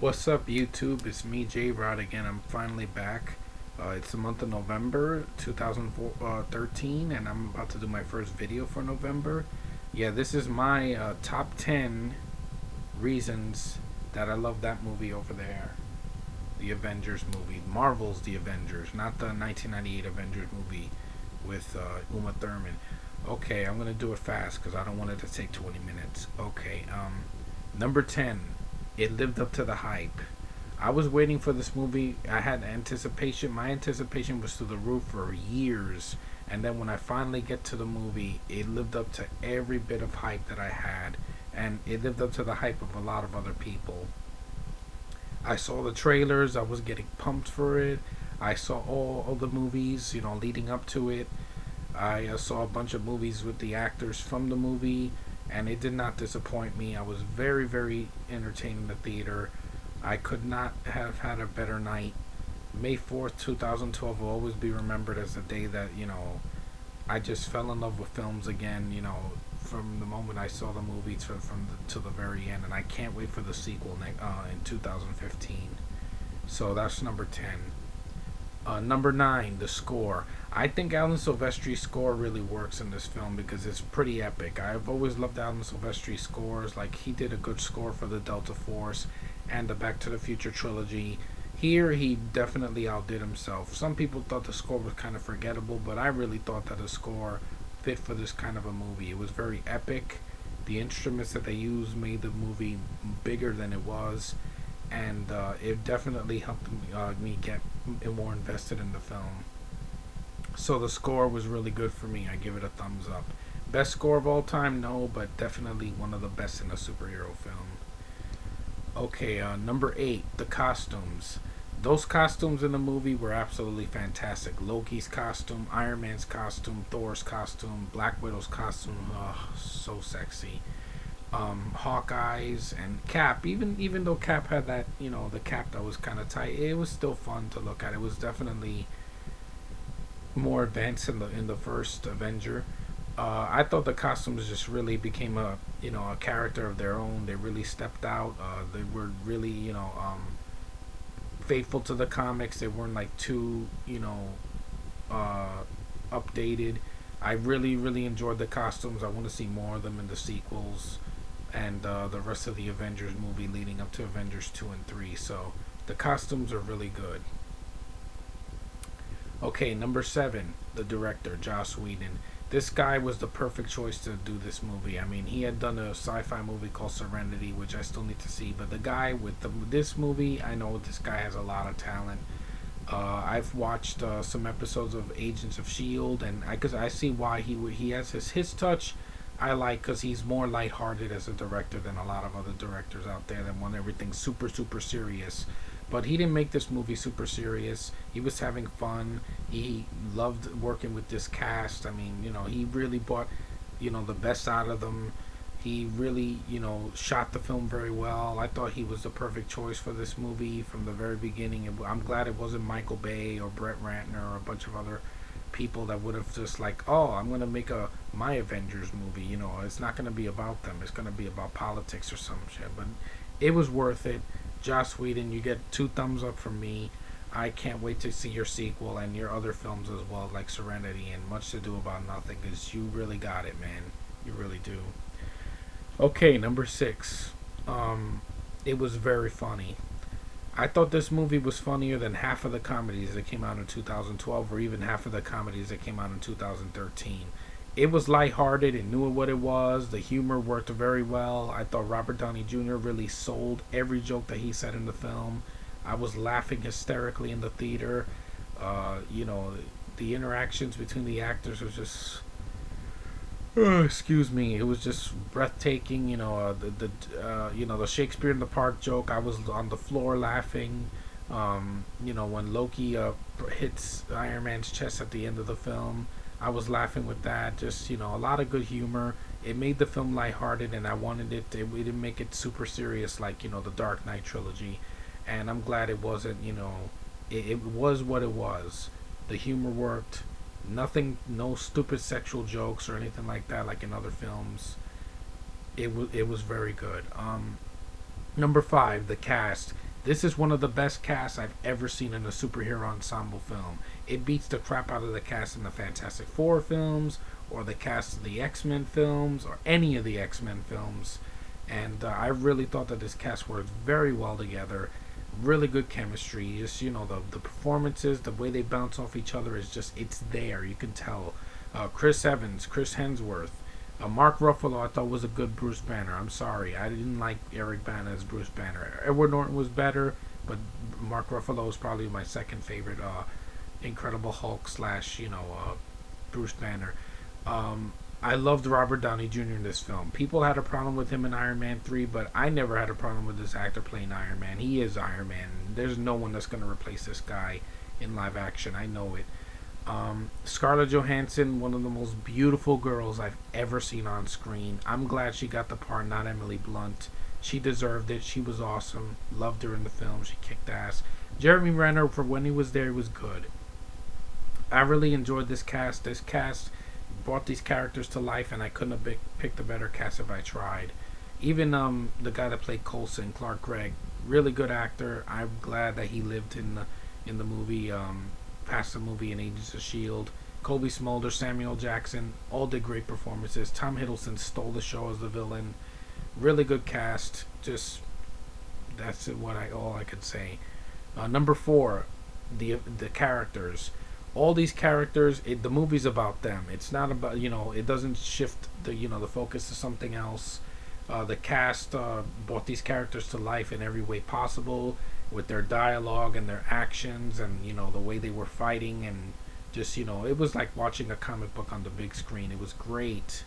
What's up, YouTube? It's me, J Rod, again. I'm finally back. It's the month of November 2013, and I'm about to do my first video for November. Yeah, this is my top 10 reasons that I love that movie over there. The Avengers movie. Marvel's The Avengers, not the 1998 Avengers movie with Uma Thurman. Okay, I'm going to do it fast because I don't want it to take 20 minutes. Okay, number 10. It lived up to the hype. I was waiting for this movie. I had anticipation. My anticipation was through the roof for years. And then when I finally get to the movie, it lived up to every bit of hype that I had. And it lived up to the hype of a lot of other people. I saw the trailers. I was getting pumped for it. I saw all the movies, leading up to it. I saw a bunch of movies with the actors from the movie, and it did not disappoint me. I was very, very entertained in the theater. I could not have had a better night. May 4th, 2012 will always be remembered as the day that, I just fell in love with films again, from the moment I saw the movie to the very end. And I can't wait for the sequel in 2015. So that's number 10. Number 9, the score. I think Alan Silvestri's score really works in this film because it's pretty epic. I've always loved Alan Silvestri's scores. Like, he did a good score for the Delta Force and the Back to the Future trilogy. Here, he definitely outdid himself. Some people thought the score was kind of forgettable, but I really thought that the score fit for this kind of a movie. It was very epic. The instruments that they used made the movie bigger than it was, and it definitely helped me get more invested in the film. So the score was really good for me. I give it a thumbs up. Best score of all time? No, but definitely one of the best in a superhero film. Okay, number 8, the costumes. Those costumes in the movie were absolutely fantastic. Loki's costume, Iron Man's costume, Thor's costume, Black Widow's costume. Oh, so sexy. Hawkeye's and Cap. Even though Cap had that, the cap that was kind of tight, it was still fun to look at. It was definitely more advanced in the first Avenger. I thought the costumes just really became a character of their own. They really stepped out. They were really faithful to the comics. They weren't like too updated. I really enjoyed the costumes. I want to see more of them in the sequels and the rest of the Avengers movie leading up to Avengers 2 and 3. So the costumes are really good. Okay, number 7, the director, Joss Whedon. This guy was the perfect choice to do this movie. I mean, he had done a sci-fi movie called Serenity, which I still need to see. But the guy with this movie, I know this guy has a lot of talent. I've watched some episodes of Agents of Shield, and because I see why he has his touch. I like because he's more lighthearted as a director than a lot of other directors out there that want everything super serious. But he didn't make this movie super serious. He was having fun. He loved working with this cast. I mean, he really brought, the best out of them. He really, shot the film very well. I thought he was the perfect choice for this movie from the very beginning. I'm glad it wasn't Michael Bay or Brett Ratner or a bunch of other people that would have just like, oh, I'm gonna make my Avengers movie. It's not gonna be about them. It's gonna be about politics or some shit. But it was worth it. Joss Whedon, you get 2 thumbs up from me. I can't wait to see your sequel and your other films as well, like Serenity and Much to Do About Nothing, because you really got it, man. You really do. Okay, number 6. It was very funny. I thought this movie was funnier than half of the comedies that came out in 2012, or even half of the comedies that came out in 2013. It was lighthearted. It knew what it was. The humor worked very well. I thought Robert Downey Jr. really sold every joke that he said in the film. I was laughing hysterically in the theater. The interactions between the actors was just, excuse me, it was just breathtaking. The Shakespeare in the Park joke. I was on the floor laughing. When Loki hits Iron Man's chest at the end of the film, I was laughing with that. Just, a lot of good humor. It made the film lighthearted, and I wanted it. We didn't make it super serious like, the Dark Knight trilogy. And I'm glad it wasn't, it was what it was. The humor worked. Nothing, no stupid sexual jokes or anything like that, like in other films. It was very good. Number 5, the cast. This is one of the best casts I've ever seen in a superhero ensemble film. It beats the crap out of the cast in the Fantastic Four films, or the cast of the X-Men films, or any of the X-Men films. And I really thought that this cast worked very well together. Really good chemistry. Just, the performances, the way they bounce off each other is just, it's there. You can tell. Chris Evans, Chris Hemsworth, Mark Ruffalo, I thought was a good Bruce Banner. I'm sorry, I didn't like Eric Bana as Bruce Banner. Edward Norton was better, but Mark Ruffalo is probably my second favorite Incredible Hulk slash Bruce Banner. I loved Robert Downey Jr. in this film. People had a problem with him in Iron Man 3, but I never had a problem with this actor playing Iron Man. He is Iron Man. There's no one that's going to replace this guy in live action. I know it. Scarlett Johansson, one of the most beautiful girls I've ever seen on screen. I'm glad she got the part, not Emily Blunt. She deserved it. She was awesome. Loved her in the film. She kicked ass. Jeremy Renner, for when he was there, he was good. I really enjoyed this cast. This cast brought these characters to life, and I couldn't have picked a better cast if I tried. Even the guy that played Coulson, Clark Gregg, really good actor. I'm glad that he lived in the movie, past the movie in Agents of S.H.I.E.L.D. Kobe Smolder, Samuel Jackson, all did great performances. Tom Hiddleston stole the show as the villain. Really good cast. Just, that's all I could say. Number 4, the characters. All these characters, the movie's about them. It's not about, it doesn't shift the focus to something else. The cast brought these characters to life in every way possible, with their dialogue and their actions, and the way they were fighting, and just it was like watching a comic book on the big screen. It was great.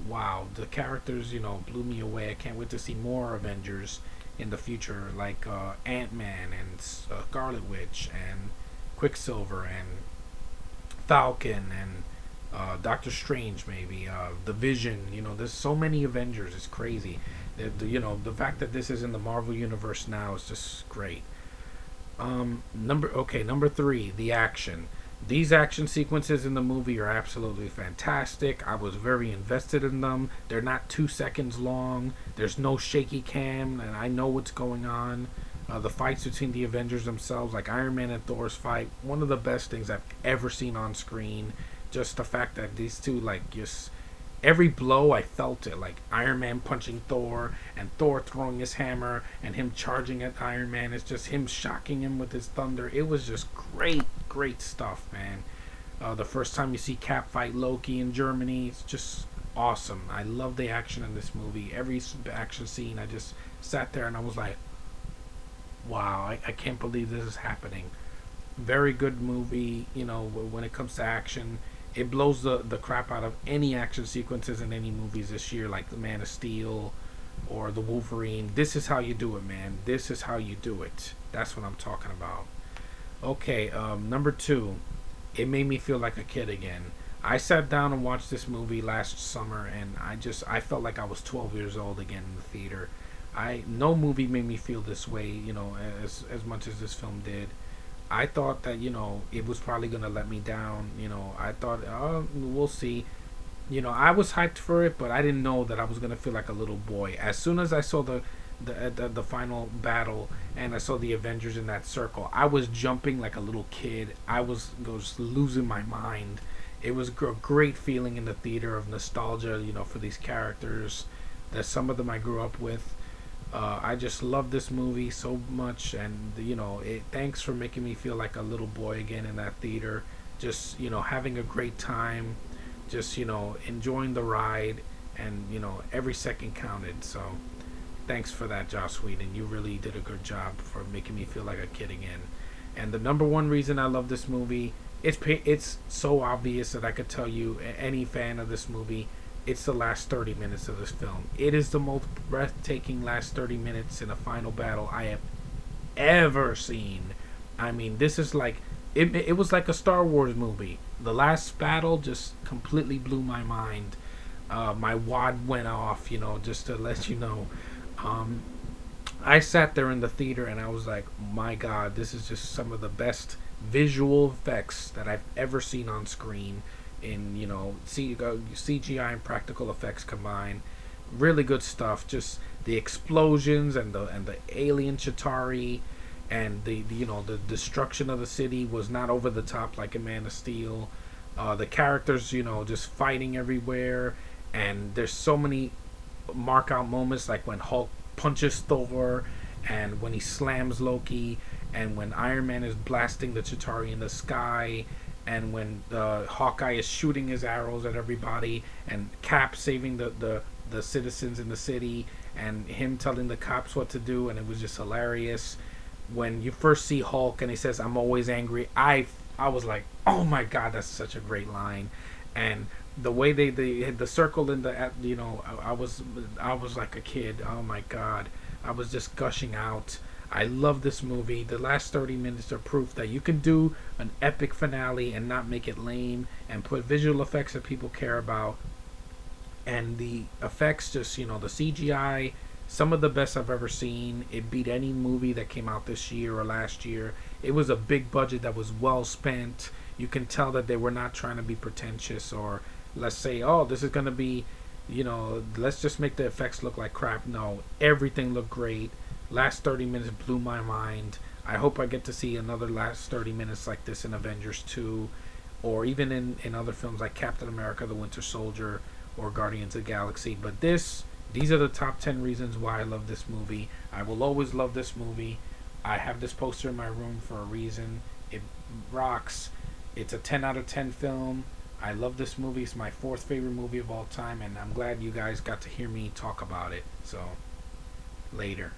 Wow, the characters blew me away. I can't wait to see more Avengers in the future, like Ant-Man and Scarlet Witch and Quicksilver and Falcon and Doctor Strange, maybe the Vision. There's so many Avengers. It's crazy. The fact that this is in the Marvel universe now is just great. Number 3, the action. These action sequences in the movie are absolutely fantastic. I was very invested in them. They're not 2 seconds long. There's no shaky cam, and I know what's going on. The fights between the Avengers themselves, like Iron Man and Thor's fight, one of the best things I've ever seen on screen. Just the fact that these two, just every blow, I felt it. Like Iron Man punching Thor, and Thor throwing his hammer, and him charging at Iron Man. It's just him shocking him with his thunder. It was just great stuff, man. The first time you see Cap fight Loki in Germany, it's just awesome. I love the action in this movie. Every action scene, I just sat there and I was like, wow, I can't believe this is happening. Very good movie, when it comes to action. It blows the crap out of any action sequences in any movies this year, like the Man of Steel or the Wolverine. This is how you do it, man. This is how you do it. That's what I'm talking about. Okay, number 2, it made me feel like a kid again. I sat down and watched this movie last summer, and I felt like I was 12 years old again in the theater. No movie made me feel this way, as much as this film did. I thought that, it was probably going to let me down. I thought, oh, we'll see. I was hyped for it, but I didn't know that I was going to feel like a little boy. As soon as I saw the final battle and I saw the Avengers in that circle, I was jumping like a little kid. I was losing my mind. It was a great feeling in the theater of nostalgia, for these characters that some of them I grew up with. I just love this movie so much, and thanks for making me feel like a little boy again in that theater. Just having a great time, just enjoying the ride, and every second counted. So thanks for that, Joss Whedon. You really did a good job for making me feel like a kid again. And the number 1 reason I love this movie, it's so obvious that I could tell you, any fan of this movie, it's the last 30 minutes of this film. It is the most breathtaking last 30 minutes in a final battle I have ever seen. I mean, this is like, it was like a Star Wars movie. The last battle just completely blew my mind. My wad went off, just to let you know. I sat there in the theater and I was like, my God, this is just some of the best visual effects that I've ever seen on screen. In CGI and practical effects combined. really good stuff. Just the explosions and the alien Chitauri, and the destruction of the city was not over the top like in Man of Steel. The characters, just fighting everywhere, and there's so many mark out moments like when Hulk punches Thor, and when he slams Loki, and when Iron Man is blasting the Chitauri in the sky, and when Hawkeye is shooting his arrows at everybody, and Cap saving the citizens in the city, and him telling the cops what to do, and it was just hilarious. When you first see Hulk and he says, "I'm always angry," I was like, "Oh my god, that's such a great line," and the way they had the circle in the I was like a kid. Oh my god, I was just gushing out. I love this movie. The last 30 minutes are proof that you can do an epic finale and not make it lame, and put visual effects that people care about. And the effects, just the CGI, some of the best I've ever seen. It beat any movie that came out this year or last year. It was a big budget that was well spent. You can tell that they were not trying to be pretentious, or let's say, oh, this is going to be, let's just make the effects look like crap. No, everything looked great. Last 30 minutes blew my mind. I hope I get to see another last 30 minutes like this in Avengers 2, or even in other films like Captain America, The Winter Soldier, or Guardians of the Galaxy. But these are the top 10 reasons why I love this movie. I will always love this movie. I have this poster in my room for a reason. It rocks. It's a 10 out of 10 film. I love this movie. It's my fourth favorite movie of all time, and I'm glad you guys got to hear me talk about it. So, later.